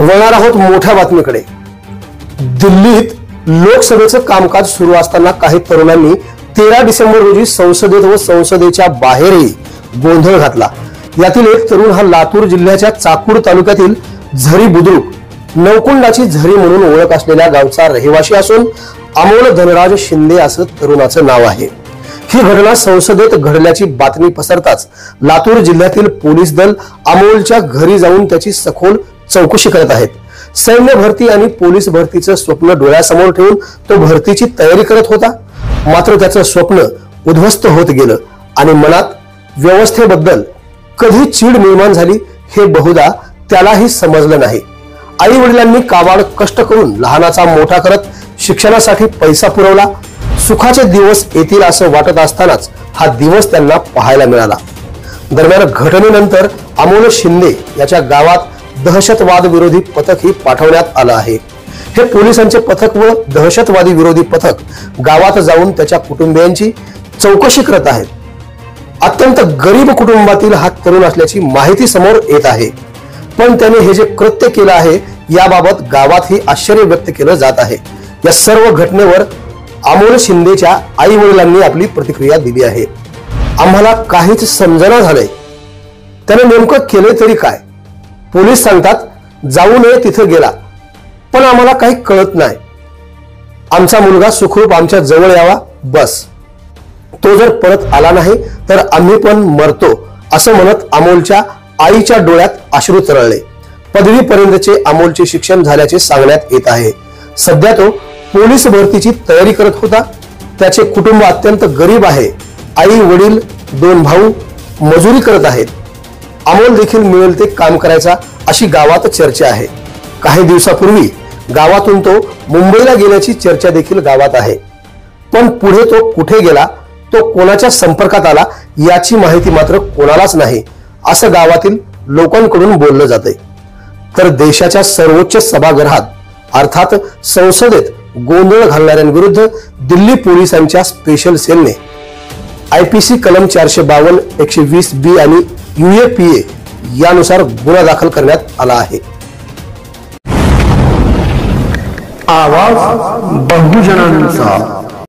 वळणार आहोत मोठ्या बातमीकडे। दिल्लीत लोकसभेचं कामकाज सुरू असताना काही तरुणांनी 13 डिसेंबर रोजी संसदेत व संसदेच्या बाहेरही गोंधळ घातला। यातील एक तरुण हा लातूर जिल्ह्याच्या चाकूर तालुक्यातील झरी बुद्रुक नवकुंडाची झरी म्हणून ओळख असलेल्या गावचा रहिवासी असून अमोल धनराज शिंदे असं तरुणाचं नाव आहे। ही घटना संसदेत घडल्याची बातमी पसरताच लातूर जिल्ह्यातील पोलीस दल अमोलच्या घरी जाऊन त्याची सखोल चौकशी करत आहेत। सैन्य भरती आणि पोलीस भरतीचं स्वप्न डोळ्यासमोर ठेवून तो भरतीची तयारी करत होता। मात्र त्याचं स्वप्न उद्ध्वस्त होत गेलं आणि मनात व्यवस्थेबद्दल कधी चीड निर्माण झाली हे बहुधा त्यालाही समजलं नाही। आई वडिलांनी काबाड कष्ट करून लहानाचा मोठा करत शिक्षणासाठी पैसा पुरवला। सुखाचे दिवस येतील असं वाटत असतानाच हा दिवस त्यांना पाहायला मिळाला। दरम्यान घटनेनंतर अमोल शिंदे याच्या गावात दहशतवाद विरोधी पथक ही पाठवण्यात आलं आहे। हे पोलिसांचे पथक व दहशतवादी विरोधी पथक गावात जाऊन त्याच्या कुटुंबियांची चौकशी करत आहेत। अत्यंत गरीब कुटुंबातील हा तरुण असल्याची माहिती समोर येत आहे, पण त्याने हे जे कृत्य केलं आहे याबाबत गावातही आश्चर्य व्यक्त केलं जात आहे। या सर्व घटनेवर अमोल शिंदेच्या आई वडिलांनी आपली प्रतिक्रिया दिली आहे। आम्हाला काहीच समजना झालंय, त्याने नेमकं केले तरी काय? पोलीस सांगतात जाऊ नये तिथे गेला, पण आम्हाला काही कळत नाही। आमचा मुलगा सुखरूप आमच्या जवळ यावा बस, तो जर परत आला नाही तर आम्ही पण मरतो असं म्हणत अमोलच्या आईच्या डोळ्यात अश्रू तरळले। पदवीपर्यंतचे अमोलचे शिक्षण झाल्याचे सांगण्यात येत आहे। सध्या तो पोलीस भरतीची तयारी करत होता। त्याचे कुटुंब अत्यंत गरीब आहे। आई वडील 2 भाऊ मजुरी करत आहेत। अमोल देखील मिळेल ते काम करायचा अशी गावात चर्चा आहे। काही दिवसापूर्वी गावातून तो मुंबईला गेल्याची चर्चा देखील गावात आहे, पण पुढे तो कुठे गेला, तो कोणाच्या संपर्कात आला याची माहिती मात्र कोणालाच नाही असं गावातील लोकांकडून बोललं जातंय। तर देशाच्या सर्वोच्च सभागृहात अर्थात संसदेत गोंधळ घालणाऱ्यांविरुद्ध दिल्ली पोलिसांच्या स्पेशल सेलने IPC कलम 452, 120B आणि UAPA यानुसार गुन्हा दाखल करण्यात आला आहे। आवाज बहुजनांचा।